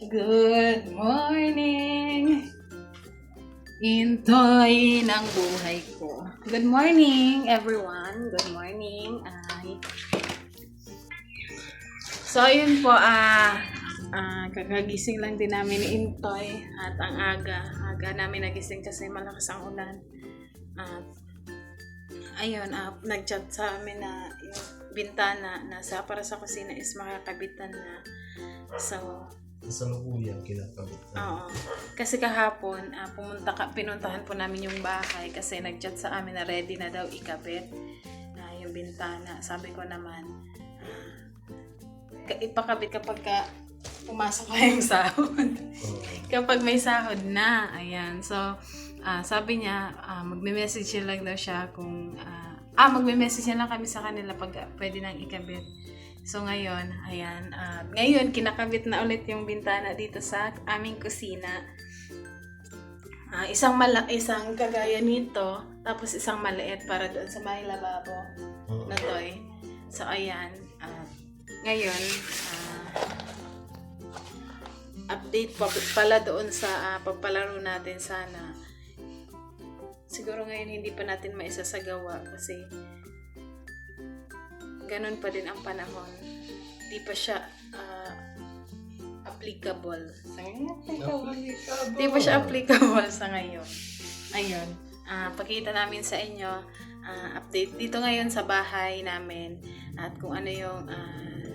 Good morning! Intoy ng buhay ko. Good morning, everyone. Good morning. So, ayun po, kakagising lang din namin ni Intoy at ang aga namin nagising kasi malakas ang ulan. At ayun, nag-chat sa amin na yung bintana na para sa kusina is makakabitan na. So, sa lubuyang kinakabit. oo. Kasi kahapon, pinuntahan po namin yung bahay kasi nag-chat sa amin na ready na daw ikabit na yung bintana. Sabi ko naman, ipakabit kapag pumasok na yung sahod. Kapag may sahod na, ayan. So, sabi niya, magme-message lang daw siya kung, magme-message lang kami sa kanila pag pwede nang ikabit. So, ngayon, ayan, ngayon, kinakabit na ulit yung bintana dito sa aming kusina. Isang kagaya nito, tapos isang maliit para doon sa may lababo na toy. So, ayan, ngayon, update pala doon sa pagpalaro natin sana. Siguro ngayon hindi pa natin maisasagawa kasi ganun pa din ang panahon. Di pa siya applicable. Di pa siya applicable sa ngayon. Ayun. Pakita namin sa inyo update dito ngayon sa bahay namin at kung ano yung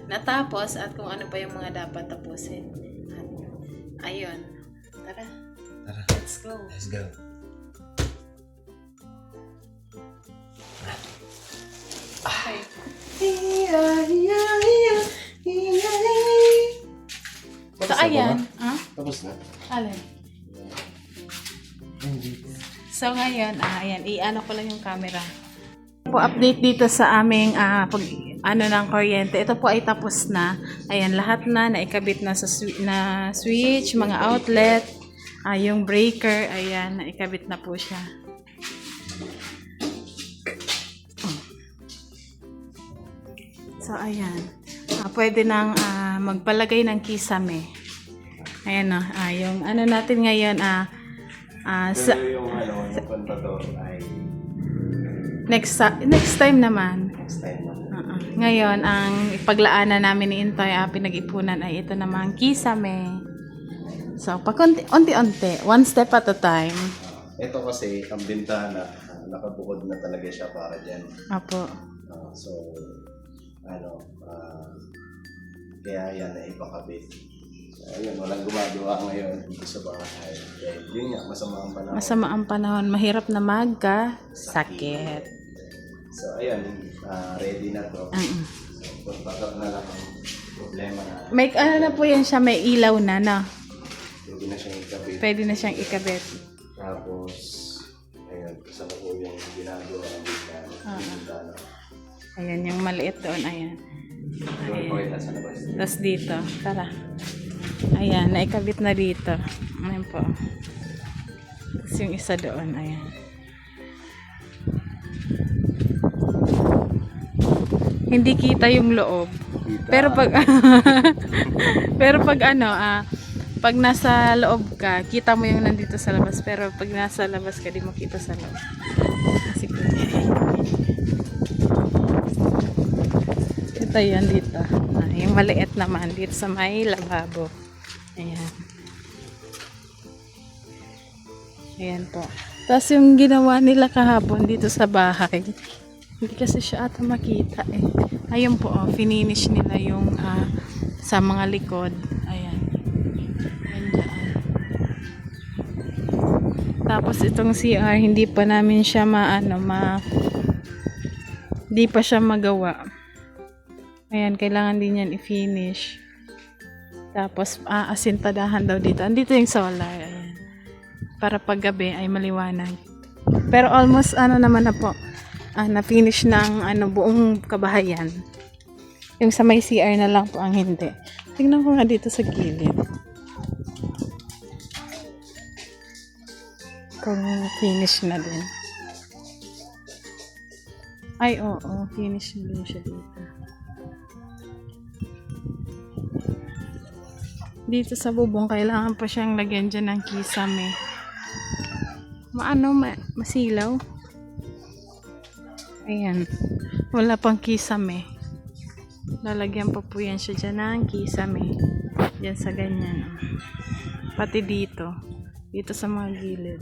natapos at kung ano pa yung mga dapat tapusin. At, ayun. Tara. Let's go. Let's go. Okay. So, ayan. Tapos na? Alin? So, ngayon, ayan, i-ano ko lang yung camera. Po update dito sa aming ng kuryente. Ito po ay tapos na. Ayan, lahat na naikabit na sa switch, mga outlet, yung breaker, ayan, naikabit na po siya. So, ayan. Pwede nang magpalagay ng kisame. Ayan o. Yung ano natin ngayon, yung contador ay next time naman. next time na. Ngayon, ang ipaglaanan namin ni Intoy, pinag-ipunan ay ito namang kisame. So, unti-unti. One step at a time. Ito kasi, ang bintana, nakabukod na talaga siya para dyan. Apo. So, kaya yan na ipakabit. Ayun, walang gumagawa ngayon dito sa bahay. Dahil yun nga, masama ang panahon. Masama ang panahon. Mahirap na magkasakit. So, ayun, ready na to. So, pagpagap na lang ang problema na. May na po yan siya, may ilaw na, no? Hindi na siyang ikabit. Pwede na siyang ikabit. Tapos, ayun, kasama ko yung ginagawa ng bintana. Ayan, yung maliit doon, ayan. Doon po ito sa labas. Tapos dito, tara. Ayan, naikabit na dito. Ayan po. Tapos yung isa doon, ayan. Hindi kita yung loob. Pero pag pag nasa loob ka, kita mo yung nandito sa labas. Pero pag nasa labas ka, di mo kita sa loob. Kasi ito yan dito. Yung maliit naman dito sa may lababo. Ayan. Ayan po. Tapos yung ginawa nila kahapon dito sa bahay, hindi kasi siya ata makita eh. Ayun po, fininish nila yung sa mga likod. Ayan. Ayan dyan. Tapos itong CR, hindi pa namin siya hindi pa siya magawa. Ayan, kailangan din yan i-finish. Tapos, asintadahan daw dito. Andito yung solar. Ayan. Para paggabi ay maliwanag. Pero almost, naman na po. Na-finish ng buong kabahayan. Yung sa may CR na lang po ang hindi. Tingnan ko nga dito sa gilid. Kung finish na din. Ay, oo. Finish na din siya dito. Dito sa bubong, kailangan pa siyang lagyan dyan ng kisame. Masilaw. Ayan. Wala pang kisame. Lalagyan pa po yan siya dyan ng kisame. Dyan sa ganyan. Pati dito. Dito sa mga gilid.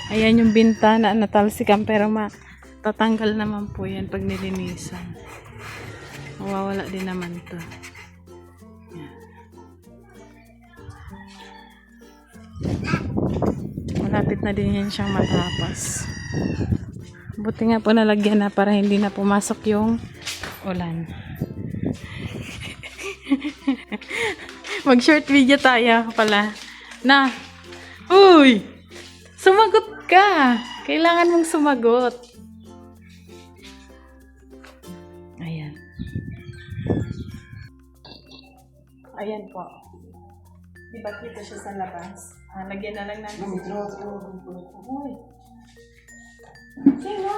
Ayan yung bintana na natalsikan pero tatanggal naman po yan pag nilinisan. Mawawala din naman to. Yan. Malapit na din yan siyang matapos. Buti nga po nalagyan na para hindi na pumasok yung ulan. Mag short video tayo pala. Na! Uy! Sumagot ka! Kailangan mong sumagot. Ayan. Ayan po. Diba kita siya sa labas? Lagyan na lang natin. Uy! Sino?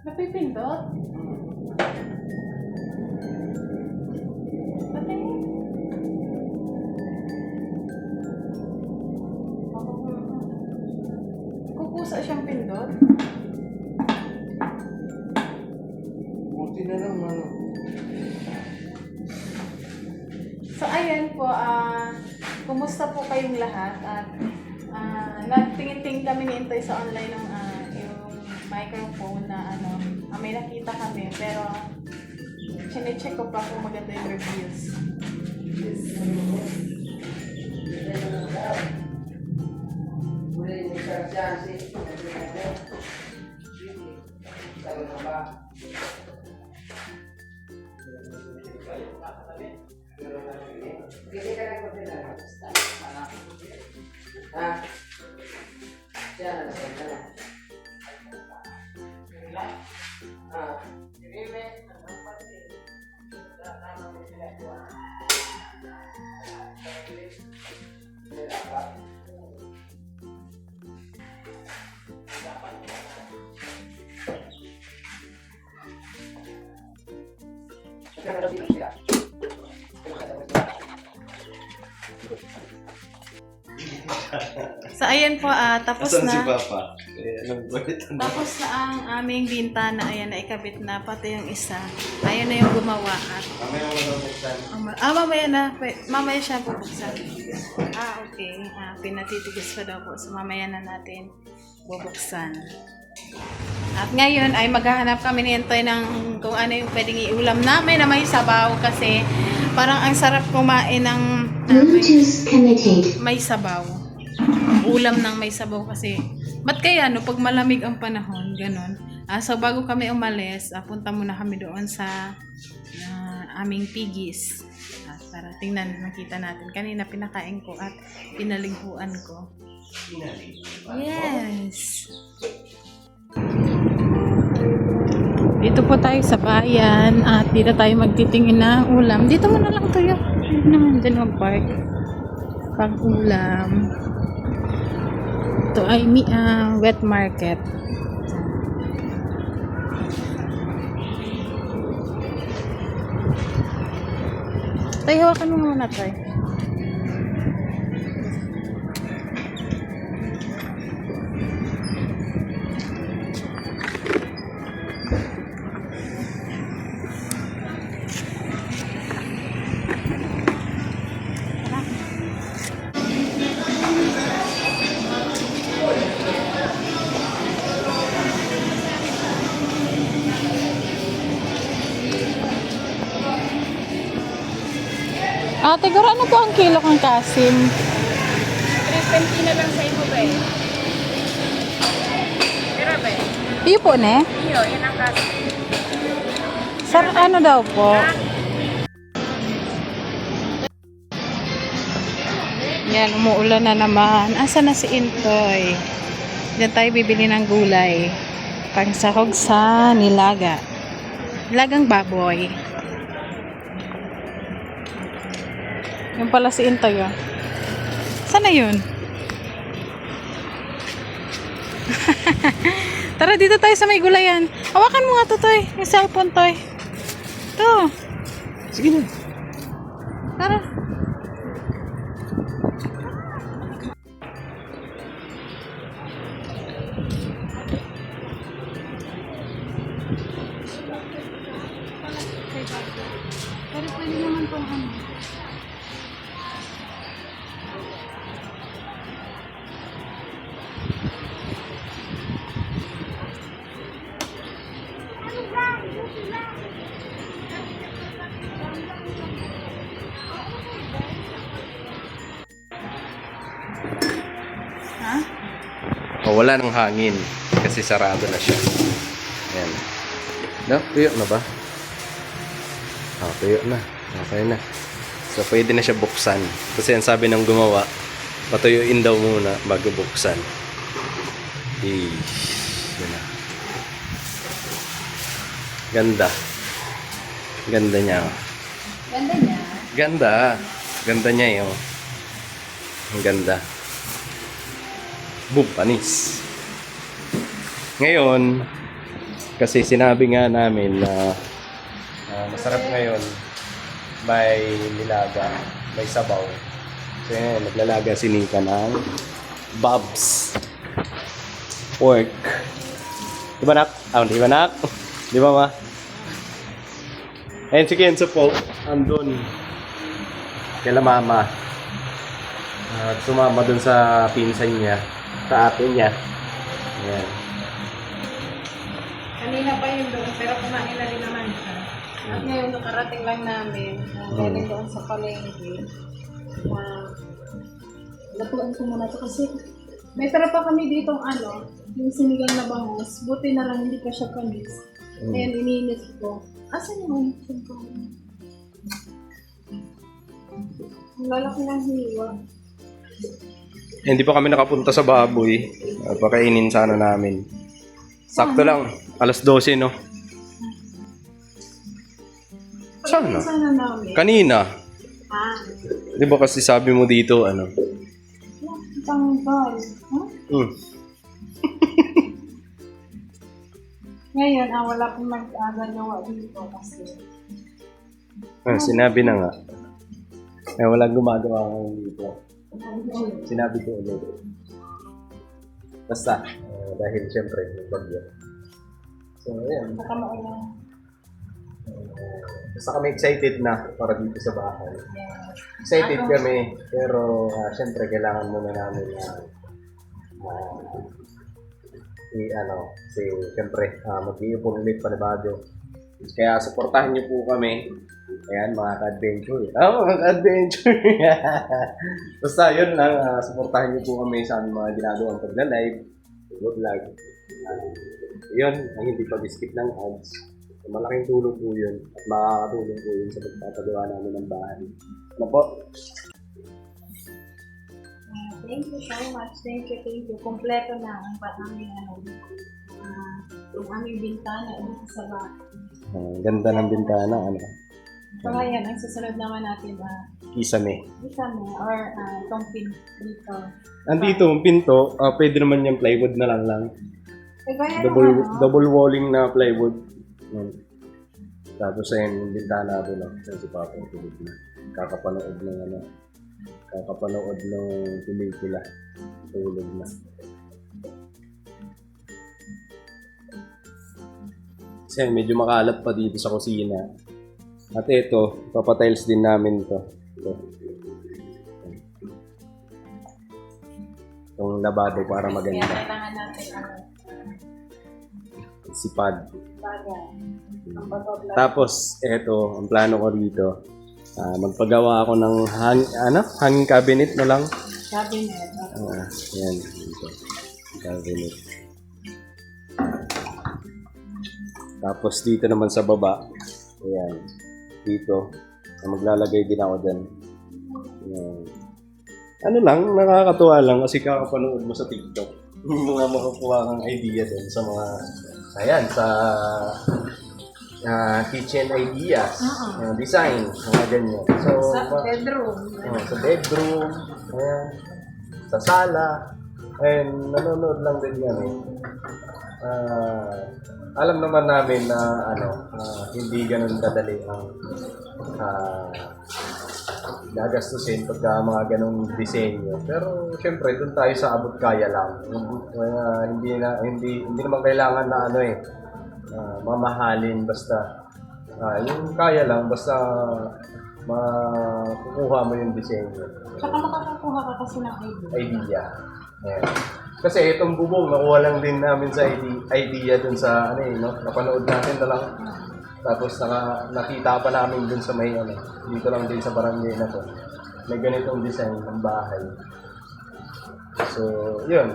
Napipindot? Pati mo? Kukusa siyang pindot? Buti na lang, ano. So, ayan po, kumusta po kayong lahat? At nagtingin-tingin kami ni Intoy sa online ng yung microphone na may nakita kami, pero chine-check ko pa kung maganda yung reviews. So, ayan po, tapos Asan si na. Papa? Anong ulit? Tapos na ang aming bintana. Ayan, naikabit na. Pati yung isa. Ayan na yung gumawa. At, Mamaya mo na buksan. mamaya na. Mamaya siya bubuksan. Okay. Pinatitigis pa daw po. So, mamaya na natin bubuksan. At ngayon ay maghahanap kami ni Entoy ng kung ano yung pwedeng iulam namin na may sabaw kasi parang ang sarap kumain ng Bluetooth connected. may sabaw. Ulam ng may sabaw kasi. Ba't kaya pag malamig ang panahon, ganun. So bago kami umalis, punta muna kami doon sa aming piggies. Para tingnan, makita natin. Kanina pinakain ko at pinaliguan ko. Yes! Dito po tayo sa bayan at dito tayo magtitingin ng ulam. Dito muna lang tayo. Dito naman dyan mag-park. Pang-ulam. Ito ay wet market. Tayo, hawakan mo muna tayo. Ate, garo ano po ang kilo ng kasim? 320 na lang sa iyo, be. Pero, be, Iyo po, ne? iyo, yan ang kasi. Sir, ano daw po? Yan, umuulan na naman. Asa na si Intoy? Diyan tayo bibili ng gulay. Pangsahog sa nilaga. Nilagang baboy. Yung pala si Intoy, oh. Saan na yun? Tara, dito tayo sa may gulayan. Hawakan mo nga to, Toy. Yung cellphone, Toy. Ito. Sige na. Tara. Pero pwede naman pong ano. Ha? O, wala ng hangin kasi sarado na siya. Ayan. No, tuyo na ba? Tuyo na. Okay na. So, pwede na siya buksan. Kasi ang sabi ng gumawa, patuyuin daw muna bago buksan. Yan na. Ganda. Ganda niya. Oh. Ganda niya. Ganda. Ganda niya yun. Ang ganda. Boom, panis. Ngayon, kasi sinabi nga namin na masarap ngayon, may nilaga, may sabaw. So yun, naglalaga si Nika ng Bob's pork. Di ba, nak? Di ba, nak? Di ba, ma? Ayun si Kenzo po, andun. Kila mama. At sumama dun sa pinsan niya, sa ate niya. Ayan. Kanina pa yun doon, pero kumain na rin naman siya. At ngayon, nakarating lang namin. Galing doon sa palengke. Lutuin ko muna ito kasi may tara pa kami ditong ano, yung sinigang na bangus. Buti na lang hindi pa siya panis. Ngayon, iniinit ko. Asan yung ang lalaki ng hiwa. Hindi pa kami nakapunta sa baboy. Pakainin sana namin. Sakto lang. Alas 12, no? Sana? Sana namin. Kanina. Di ba kasi sabi mo dito, ano? Tanggal. Huh? Ngayon, wala pong mag-agawa dito kasi. Sinabi na nga. Walang gumagawa ngayon dito. Sinabi ko ulit. Basta, dahil siyempre, yung bagyo. So, ayan. Nakamaulan. Basta kami excited na para dito sa bahay. Excited kami, pero siyempre kailangan muna namin siyempre mag-iipon ulit panibado. Kaya supportahan niyo po kami. Ayan, mga ka-adventure. Mga ka-adventure. Basta yun lang, supportahan niyo po kami sa mga ginagawang pagla-live, vlog. Yun, ang hindi pag-skip ng ads. Malaking tulong po yun at makakatulong po yun sa pagpapagawa namin ng bahay. Ano po? Thank you so much. Thank you. Kompleto na ang aming yung aming bintana dito sa bahay. Ganda ng bintana, ano? Saka yan, ang susunod naman natin Kisame. or itong pin dito. Andito, ang pinto, pwede naman yung plywood na lang. Double walling na plywood. Tapos ayun, yung bintana doon, si Papa, tulog na. Kakapanood ng pelikula. Tulog na. Kasi medyo makalat pa dito sa kusina. At ito, papatiles din namin ito. Itong labado para maganda. Kaya kailangan natin Sipad. bagay. Tapos, eto, ang plano ko dito, magpagawa ako ng hanging cabinet na lang. Cabinet. Yan, dito. Cabinet. Tapos dito naman sa baba, ayan, dito, maglalagay din ako dyan. Ayan. Ano lang, nakakatuwa lang kasi kakapanood mo sa TikTok. Mga makakuha kang idea din sa mga, ayan, sa kitchen ideas, design, mga ganyan. So, Sa bedroom. sa bedroom, ayan, sa sala, and nanonood lang din yan eh. Alam naman namin na hindi ganun kadali ang gagastusin pagka mga ganong disenyo. Pero syempre, doon tayo sa abot kaya lang. Hindi naman kailangan na mamahalin basta yung kaya lang basta makukuha mo yung disenyo. Tsaka makakakuha ka kasi ng Idea. Ayan. Kasi itong bubong, nakuha lang din namin sa idea dun sa, napanood natin na lang. Tapos nakita pa namin dun sa may, dito lang din sa barangay na to. May ganitong design ng bahay. So, yun.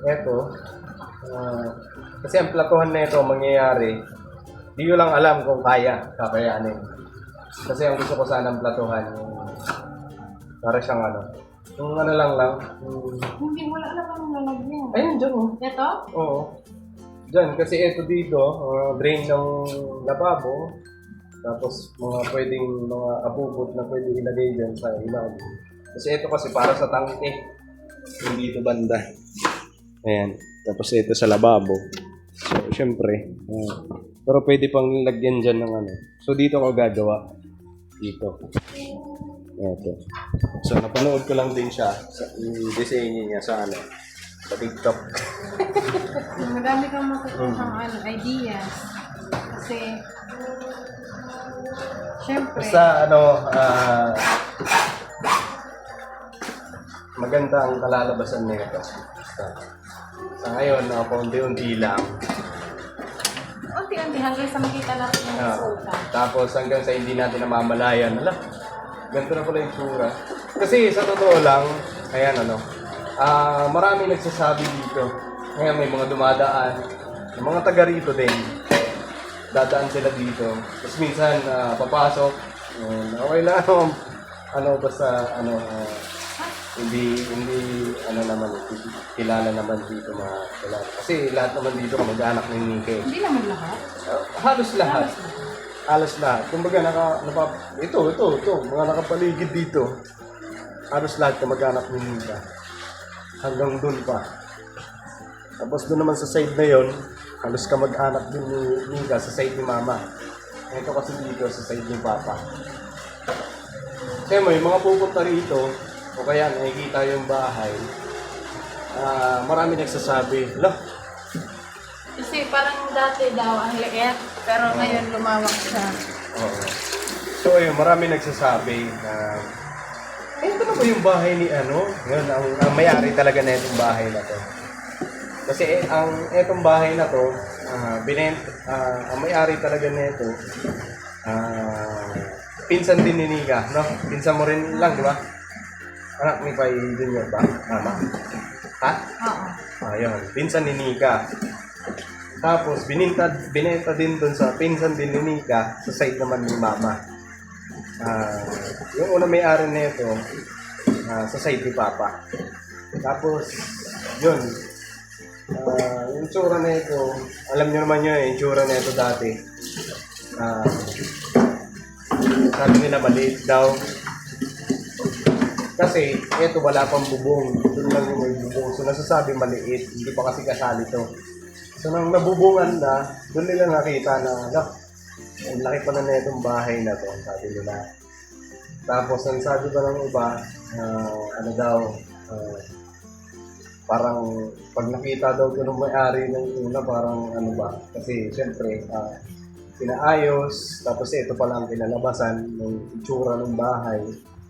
Eto. Kasi ang platuhan na ito, mangyayari, di ko lang alam kung kakayanin. Kasi ang gusto ko sanang platuhan, para siyang yung lang. Hindi, wala naman lalagyan. Ayun, dyan oh. Ito? Oo. Dyan, kasi ito dito, drain ng lababo. Tapos pwedeng mga abubot na pwede ilagay dyan sa ilalim. Kasi ito kasi para sa tangke. Hindi ito banda. Ayan. Tapos ito sa lababo. So, syempre. Pero pwede pang lagyan dyan ng So, dito ko gagawa. Dito. Ito. So, napanood ko lang din siya. Yung disenyo niya sa sa TikTok. Madami kang makukuha ideas. Kasi, syempre, Basta maganda ang kalalabasan nito. Sa ngayon, paunti-unti lang. unti-unti hanggang sa makita natin yung resulta. Tapos hanggang sa hindi natin namamalayan, ganito na pala yung tsura. Kasi sa totoo lang, marami nagsasabi dito. Ngayon may mga dumadaan, yung mga taga rito din. Dadaan sila dito. Tapos minsan papasok, okay lang, hindi naman kilala naman dito mga kilala. Kasi lahat naman dito kamag-anak ni Nike. Hindi naman lahat. Halos lahat. Halos lahat. Kumbaga ito, mga nakapaligid dito. Halos lahat kamag-anak ni Nike. Hanggang doon pa. Tapos doon naman sa side na yon, halos kamag-anak din ni Nike sa side ni Mama. Ito kasi dito sa side ni Papa. Kaya may mga pupunta rito, o kaya nakikita yung bahay, marami nagsasabi, Kasi parang dati daw ang liit, pero ngayon lumawak siya. Oo. So ayun, marami nagsasabi na, ito na ba yung bahay ni Yun, ang may-ari talaga na itong bahay na to. Kasi itong bahay na to, ang may-ari talaga na ito, pinsan din ni Nika, no? Pinsan mo rin lang, di ba? Anak ni Pai Junior ba? Mama? Ha? Oo. Ayun, pinsan ni Nika. Tapos, binenta din dun sa pinsan din ni Nika sa side naman ni Mama. Yung una may-ari na ito, sa side ni Papa. Tapos, yun. Yung tsura na ito, alam nyo naman yun, yung tsura na ito dati. Sabi nila maliit daw. Kasi, ito wala pang bubong. Doon lang yung may bubong. So, nasasabi maliit. Hindi pa kasi kasali to. So, nang nabubungan na, doon nila nakita na, ang laki pa na itong bahay na to, sabi nila. Tapos, ang sabi pa ng iba, parang, pag nakita daw ko ng may-ari ng una, parang kasi, syempre, pinaayos, tapos ito pala ang kinalabasan ng itsura ng bahay.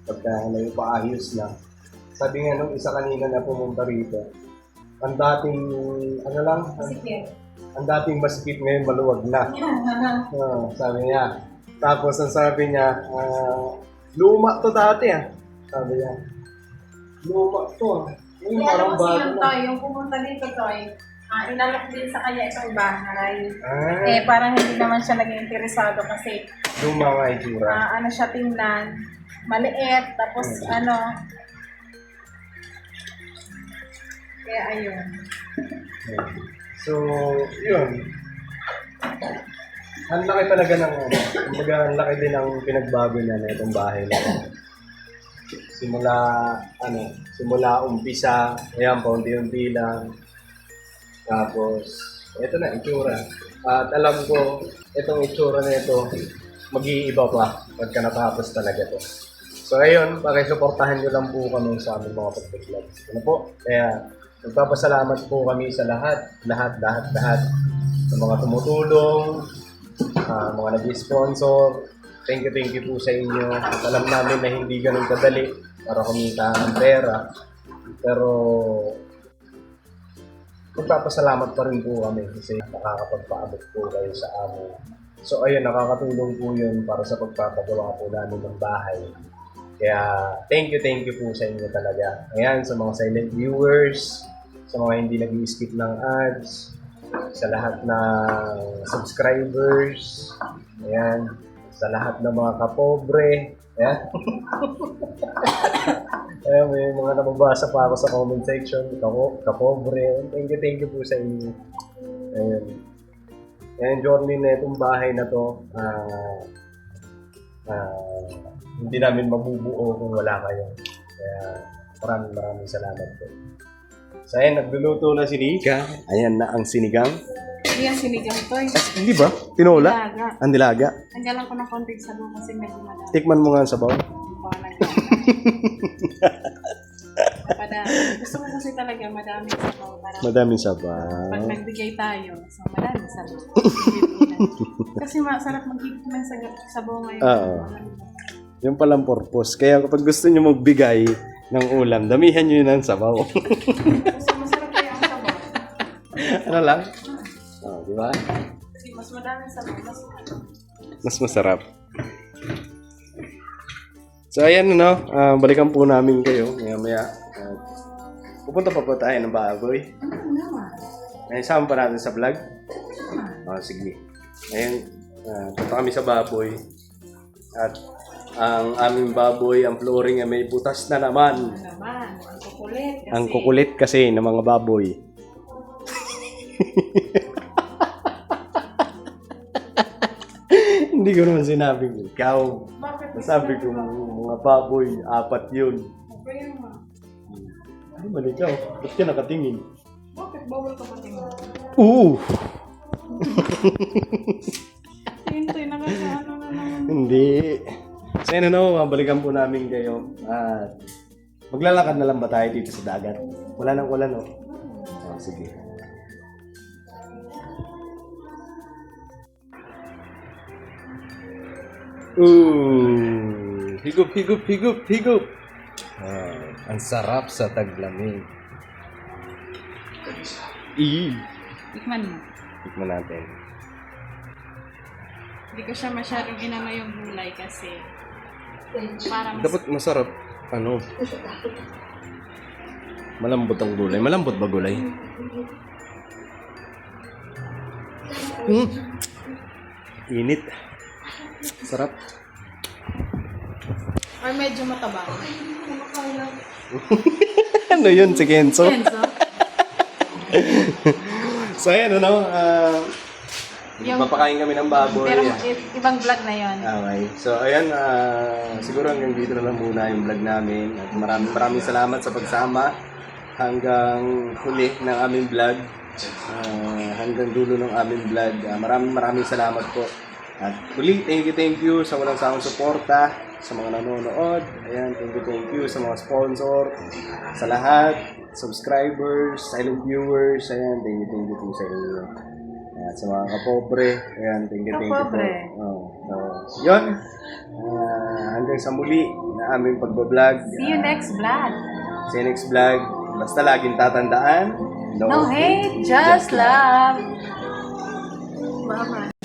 Pagka paayos na. Sabi nga nung isa kanina na pumunta rito, ang dating, ang dating masikip ngayon maluwag na. Sabi niya. Tapos ang sabi niya, luma to dati Sabi niya, luma to Yung parang bago na. Yung pumunta dito, Toy, inalok din sa kanya isang bahay. Ah, Parang hindi naman siya naging interesado kasi luma nga itsura. siya tingnan, maliit, tapos kaya ayun. So, yun. Ang laki talaga ng kumbaga ang laki din ng pinagbago niya na itong bahay na ito. Simula umpisa, ayan, paunti-unti lang. Tapos, ito na, itsura. At alam ko, itong itsura na ito, mag-iiba pa. pagka natapos talaga to. So ayun, pakisuportahan nyo lang po kami sa aming mga pag-vlog. Ano po? Kaya magpapasalamat po kami sa lahat sa mga tumutulong, mga nag-sponsor. Thank you po sa inyo. At alam namin na hindi ganun kadali para kumita ng pera. Pero magpapasalamat pa rin po kami kasi nakakapagpaabot po kayo sa amin. So ayun, nakakatulong po yun para sa pagpapagawa po namin ng bahay. Kaya thank you po sa inyo talaga. Ayan, sa mga silent viewers, sa mga hindi nag-skip ng ads, sa lahat ng subscribers, ayan, sa lahat ng mga kapobre, ayan. Ayan, may mga nababasa pa ako sa comment section, kapobre. Thank you po sa inyo. Ayan. Ayan, journey na itong bahay na to, hindi namin mabubuo kung wala kayo. Kaya maraming salamat po. So ayan, nagluluto na si Nika. Ayan na ang sinigang. Hindi ang sinigang to. Hindi ba? Tinola? Nilaga. Ang dilaga. Tanggalan ko ng konting sabaw kasi medyo madami. Tikman mo nga ang sabaw. Gusto ko kasi talaga madaming sabaw. Para Madaming sabaw. pag nagbigay tayo, so madaming sabaw. Kasi masarap mag-higit ng sabaw ngayon. Oo. Yung palang purpose. Kaya kapag gusto nyo magbigay ng ulam, damihan nyo yun ng sabaw. Kasi masarap kaya ang sabaw. Ano lang? Di ba? Kasi mas madaming sabaw, Mas masarap. So ayan, balikan po namin kayo maya-maya. Pupunta pa po tayo ng baboy. Ayun, sama pa natin sa vlog. Sige. Ayun, punta kami sa baboy. At ang aming baboy, ang flooring ay may butas na naman. ang kukulit. Kasi Ang kukulit kasi ng mga baboy. Hindi ko naman sinabing ikaw. Bakit? Sabi ko, mga baboy, 4 yun. Kaya nga. Ay, mali ikaw. Ba't ka nakatingin? Bakit bawal ka patingin? Oo! Hintoy, nakakaano na naman. Hindi. So, yun, balikan po namin kayo. At maglalakad na lang ba tayo dito sa dagat? Wala nang ulan, no? Sige. Higup, higup, higup, higup. Ang sarap sa taglamig. Tikman mo. Tikman natin. Hindi ko siya masyadong inano yung gulay kasi parang Dapat masarap. Malambot ang gulay. Malambot ba gulay? Init. Sarap. or medyo mataba. Ano yun, si Kenzo? Kenzo? So, ayan, papakain kami ng baboy. Pero ibang vlog na yon. Okay. So, ayan, siguro hanggang dito na lang muna yung vlog namin. At maraming salamat sa pagsama hanggang huli ng aming vlog. Hanggang dulo ng aming vlog. Maraming salamat po. At huli, thank you sa walang sawang suporta, sa mga nanonood. Ayan, thank you sa mga sponsor, sa lahat, subscribers, silent viewers. Ayan, thank you po sa inyo. Ayan, sa mga kapobre. Ayan, thank you po. Yun. Hanggang sa muli na aming pagbablog. See you next vlog. See you next vlog. Basta laging tatandaan. No hate, just love. Bye-bye.